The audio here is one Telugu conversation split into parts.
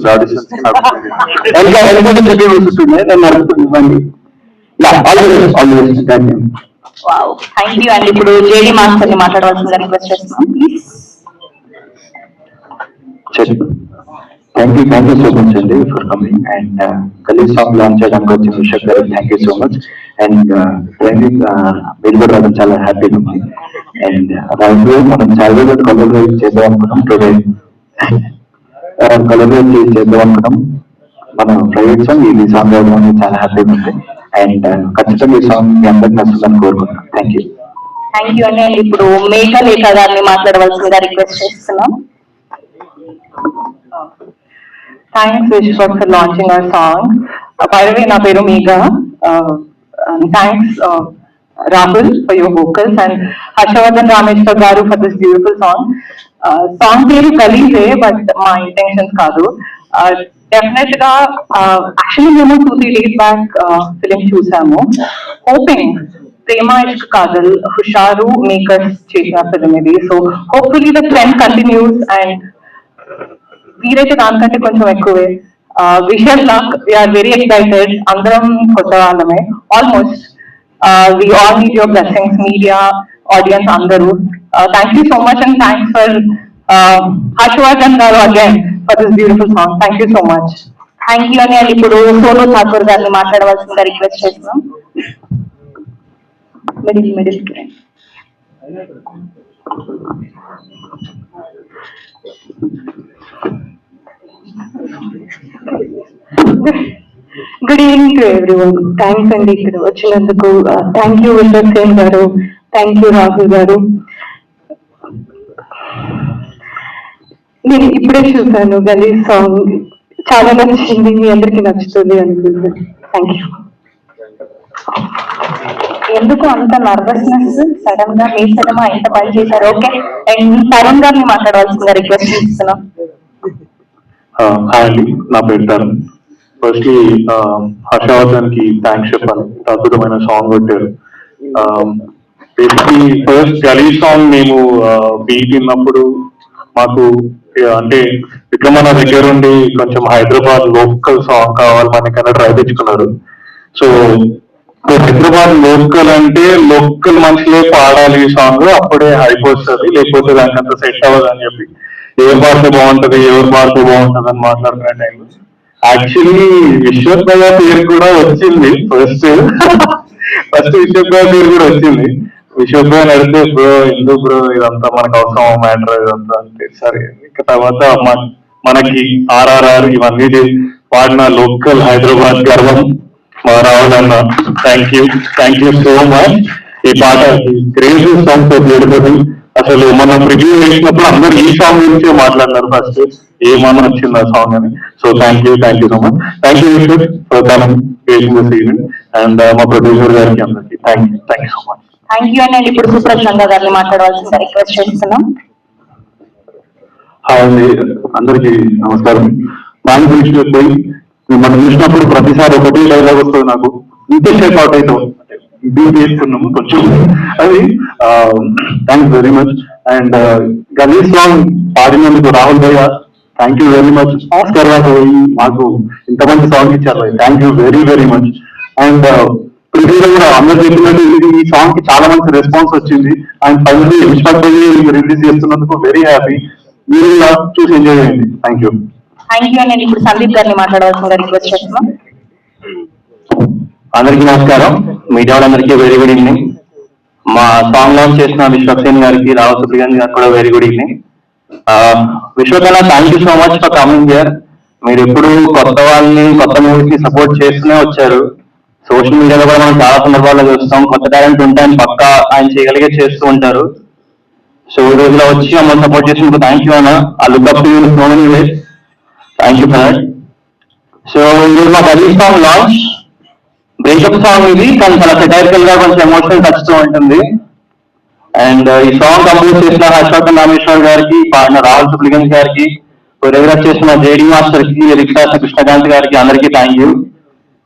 నడుస్తుంది ఆడిషన్స్ నడుస్తుంది నేను నడుస్తుంది థ్యాంక్ యూ అండి. ఇప్పుడు జేడీ మాస్టర్ ని మాట్లాడవలసిందిగా రిక్వెస్ట్ చేస్తున్నాం please. Thank you so much అండి ఫర్ కమింగ్ అండ్ కలిసి సాంగ్ లాంచ్ చేయడానికి వచ్చిన విషయం గారు thank you so much and మీరు కూడా రావడం చాలా హ్యాపీగా ఉంది. అండ్ రాజు మనం చాలా కొలాబరేట్ చేద్దాం అనుకున్నాం టుడే కొలాబరేట్ చేద్దాం అనుకున్నాం మన ప్రైవేట్ సాంగ్ ఈ సాంగ్ రావడం చాలా హ్యాపీగా ఉంది. అండ్ ఖచ్చితంగా ఈ సాంగ్ మీ అందరికి నచ్చుతుందని కోరుకుంటున్నాం. థ్యాంక్ యూ అండి. ఇప్పుడు మేఘలేఖ గారిని మాట్లాడవలసిందిగా రిక్వెస్ట్ చేస్తున్నాం. Thanks Vishwak for launching our song. By the way, na peru Megha. Thanks Rahul for your vocals and Harshavardhan Rameshwar garu for this beautiful song. Song peru Galize, but my intentions kaadu. Definitely actually మేము 2-3 days back film చూసాము. Hoping Prema Ishq Kadal Husharu makers చేసిన film ఇది. So hopefully the trend continues and వీరైతే దానికంటే కొంచెం ఎక్కువే. విషయం లక్ వీఆర్ వెరీ ఎక్సైటెడ్. అందరం కొత్త వాళ్ళమే almost. We all need your blessings media audience అందరూ. Thank you so much and thanks for Harshavardhan garu again for this beautiful song. Thank you so much. Thank you అని ఇప్పుడు సోను ఠాకూర్ గారిని మాట్లాడవలసిందిగా రిక్వెస్ట్ చేస్తున్నాం. Middle good evening to everyone. Thanks అండి ఇక్కడ వచ్చినందుకు. థ్యాంక్ యూ విశ్వక్ సేన్ గారు, థ్యాంక్ యూ రాహుల్ గారు. నేను ఇప్పుడే చూసాను గలీ సాంగ్, చాలా నచ్చింది. మీ అందరికి నచ్చుతుంది అనుకుంటున్నాను. Thank you. ఎందుకు అంత నర్వస్నెస్ సడన్ గా మీ సినిమా ఎంత పని చేశారు? ఓకే అండ్ తరుణ్ గారిని మాట్లాడవలసిందిగా రిక్వెస్ట్ చేస్తున్నాం. హాయ్ అండి, నా పేరు తరుణ్. ఫస్ట్లీ హర్షవర్ధన్ కి థ్యాంక్స్ చెప్పాలి, అద్భుతమైన సాంగ్ కొట్టారు. బేసిక్లీ ఫస్ట్ గలీ సాంగ్ మేము బీట్ విన్నప్పుడు మాకు అంటే విక్రమణ దగ్గర ఉండి కొంచెం హైదరాబాద్ లోకల్ సాంగ్ కావాలి మనకన్నా ట్రై తెచ్చుకున్నారు. సో హైదరాబాద్ లోకల్ అంటే లోకల్ మనుషులే పాడాలి ఈ సాంగ్, అప్పుడే హైప్ వస్తుంది, లేకపోతే దానికి అంత సెట్ అవ్వదు అని చెప్పి ఏ పాడితే బాగుంటది ఎవరు పాడితే బాగుంటది అని మాట్లాడుకునే టైంలో యాక్చువల్లీ విశ్వక్ భయ్య పేరు కూడా వచ్చింది. ఫస్ట్ విశ్వక్ భయ్య పేరు కూడా వచ్చింది. విశ్వక్ భయ్య అడిగితే బ్రో ఎందుకు బ్రో ఇదంతా మనకు అవసరం మ్యాటర్ ఇదంతా అంటే సరే. ఇంకా తర్వాత మనకి RRR ఇవన్నీ పాడిన లోకల్ హైదరాబాద్ గర్వం మా రాహుల్ అన్న, థ్యాంక్ యూ సో మచ్. ఈ పాట క్రేజీ సాంగ్ తో బ్యూటిఫుల్. అసలు మనం రివ్యూ చేసినప్పుడు అందరూ ఈ సాంగ్ గురించి మాట్లాడినారు ఫస్ట్, ఏమన్నా వచ్చింది ఆ సాంగ్ అని. So thank you so much. Thank you Vishwak for coming this event and మా ప్రొడ్యూసర్ గారికి అందరికి thank you so much. Thank you అండి. ఇప్పుడు సుప్రశాంత్ గారిని మాట్లాడవలసిందిగా రిక్వెస్ట్ చేస్తున్నాం. హాయ్ అండి, అందరికి నమస్కారం. దాని గురించి పోయి మనం చూసినప్పుడు ప్రతిసారి ఒకటి డైలాగ్ వస్తుంది నాకు, ఇంతే షేప్ అవుట్ అవుతాం బీట్ చేసుకున్నాము కొంచెం అది. Thanks very much. అండ్ గలీ సాంగ్ పాడినందుకు రాహుల్ భయ్య thank you very much. Oscar మాకు ఇంత మంచి సాంగ్ ఇచ్చారు, thank you very much. And పృథ్వీలో కూడా అందరు చెప్పినట్టు ఈ సాంగ్ కి చాలా మంచి రెస్పాన్స్ వచ్చింది. అండ్ ఫైనల్లీ విశ్వక్ భయ్య రిలీజ్ చేస్తున్నందుకు వెరీ హ్యాపీ. మీరు చూసి ఎంజాయ్ చేయండి. థ్యాంక్ యూ అండి. ఇప్పుడు సందీప్ గారిని మాట్లాడవలసిందిగా రిక్వెస్ట్ చేస్తున్నాం. అందరికీ నమస్కారం, మీడియా వాళ్ళందరికీ వెరీ గుడ్ ఈవినింగ్. మా సాంగ్ లాంచ్ చేసిన విశ్వక్ సేన్ గారికి, రావు సుప్రియాన్ గారికి కూడా వెరీ గుడ్ ఈవినింగ్. విశ్వక్ అన్న thank you so much for coming here. మీరు ఎప్పుడు కొత్త వాళ్ళని కొత్త మూవీస్ ని సపోర్ట్ చేస్తూనే వచ్చారు. సోషల్ మీడియాలో కూడా మనం చాలా సందర్భాల్లో చూస్తాం, కొత్త టాలెంట్ ఉంటే ఆయన పక్కా ఆయన చేయగలిగే చేస్తూ ఉంటారు. సో ఈ రోజులో వచ్చి మమ్మల్ని సపోర్ట్ చేసినందుకు థ్యాంక్ యూ అన్న. ఆ look up to you so many ways. Thank you for that. So ఈరోజు మా గలీ సాంగ్ లాంచ్ బ్రేకప్ సాంగ్ ఇది, కానీ చాలా సెటైరికల్ గా కొంచెం ఎమోషనల్ టచ్ తో ఉంటుంది. అండ్ ఈ సాంగ్ కంపోజ్ చేసిన హర్షవర్ధన్ రామేశ్వర్ గారికి, పాడిన రాహుల్ సుప్లిగన్ గారికి, కొరియోగ్రాఫ్ చేసిన జేడీ మాస్టర్ కి, లిరిక్స్ రాసిన కృష్ణకాంత్ గారికి అందరికీ థ్యాంక్ యూ.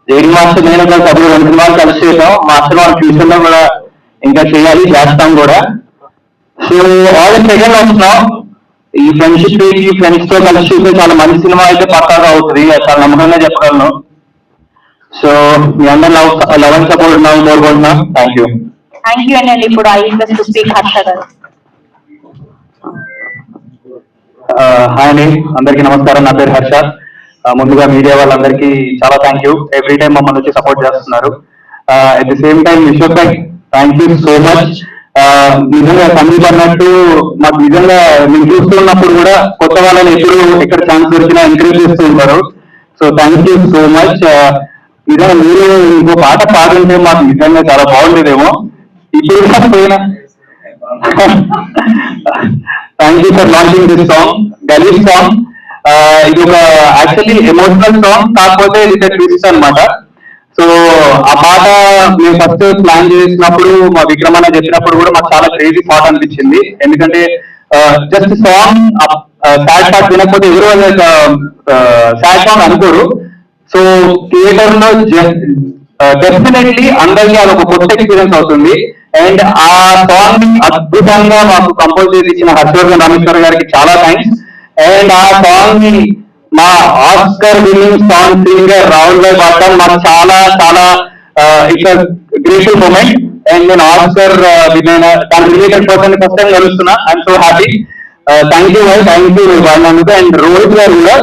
జేడీ మాస్టర్ నేను కలిసి అప్పుడు 2 సినిమాలు కలిసి చేసాం. మాస్టర్ మన ఫ్యూచర్ లో కూడా ఇంకా చేయాలి, చేస్తాం కూడా. సో ఆల్ సెకండ్ వస్తున్నాం. ఈ ఫ్రెండ్షిప్ డే కి ఫ్రెండ్స్ తో కలిసి చూస్తే చాలా మంచి సినిమా అయితే పక్కాగా అవుతుంది, అది చాలా నమ్మకంగా చెప్పగలను. సో మీ అందరూ లవ్ అండ్ సపోర్ట్ ఉన్నాము కోరుకుంటున్నాం. Thank you. థ్యాంక్ యూ అండి. ఇప్పుడు I request to speak Harsha గారు. హాయ్ అండి, అందరికీ నమస్కారం. నా పేరు హర్ష. ముందుగా మీడియా వాళ్ళందరికీ చాలా థ్యాంక్ యూ. ఎవ్రీ టైం మమ్మల్ని వచ్చి సపోర్ట్ చేస్తున్నారు. At the same time Vishwak Bhai, thank you so much. నిజంగా సందీప్ అన్నట్టు మాకు నిజంగా మేము చూస్తున్నప్పుడు కూడా కొత్త వాళ్ళని ఎప్పుడు ఎక్కడ ఛాన్స్ దొరికినా ఎంకరేజ్ చేస్తూ ఉంటారు. So thank you so much. నిజంగా మీరు ఇంకో పాట పాడుంటే మాకు నిజంగా చాలా బాగుండేదేమో. ఇప్పుడు పోయినా thank you for launching this song, గలీజ్ సాంగ్. ఇది ఒక యాక్చువల్లీ ఎమోషనల్ సాంగ్, కాకపోతే ఇది ట్విస్ట్ అన్నమాట. సో ఆ పాట మేము ఫస్ట్ ప్లాన్ చేసినప్పుడు మా విక్రమణ చెప్పినప్పుడు కూడా మాకు చాలా క్రేజీ థాట్ అనిపించింది. ఎందుకంటే జస్ట్ సాంగ్ సాడ్ పార్ట్ వినకపోతే ఎవరు సాడ్ సాంగ్ అనుకోరు. సో థియేటర్ లో డెఫినెట్లీ అందరికీ అదొక కొత్త ఎక్స్పీరియన్స్ అవుతుంది. అండ్ ఆ సాంగ్ అద్భుతంగా మాకు కంపోజ్ చేసి ఇచ్చిన హర్షవర్ధన్ రామేశ్వర్ గారికి చాలా థ్యాంక్స్. అండ్ ఆ సాంగ్ ని మా Oscar winning song singer Rahul భాయ్ పాడటం మాకు చాలా చాలా ఇట్స్ గ్రేట్ఫుల్ మూమెంట్. అండ్ నేను ఆస్కర్ దాని రిలేటెడ్ పర్సన్ ఫస్ట్ టైం కలుస్తున్నా. I'm so happy. Thank you భాయ్, థ్యాంక్ యూ వాడినందుకు. అండ్ రోహిత్ గారు కూడా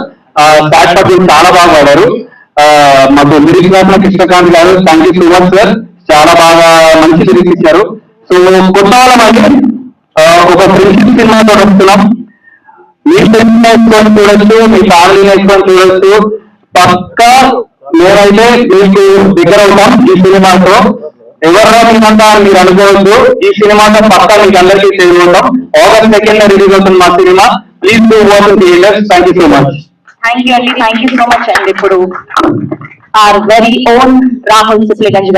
స్టార్ట్ పట్టు చాలా బాగా పాడారు. మాకు లిరిక్స్ రాసిన కృష్ణకాంత్ గారు, thank you so much sir, చాలా బాగా మంచి లిరిక్స్ ఇచ్చారు. సో కొత్త వాళ్ళ ఒక ఫ్రెండ్షిప్ సినిమాతో వస్తున్నాం. మీ ఫ్రెండ్స్ నేర్చుకొని చూడొచ్చు, మీ ఫ్యామిలీ నేర్చుకొని చూడొచ్చు. పక్కా నేనైతే మీకు దగ్గర అవుతాం ఈ సినిమాతో. ఎవరిలో మీరంతా మీరు అనుకోవచ్చు, ఈ సినిమాతో పక్కా మీకు అందరికీ చేరుకుంటాం. August 2nd రిలీజ్ అవుతుంది మా cinema. Please do watch in theatres. Thank you so much. Thank you అండి. థ్యాంక్ యూ సో మచ్ అండి. ఇప్పుడు ఆర్ వెరీ ఓన్ రాహుల్ సిస్లిగంజ్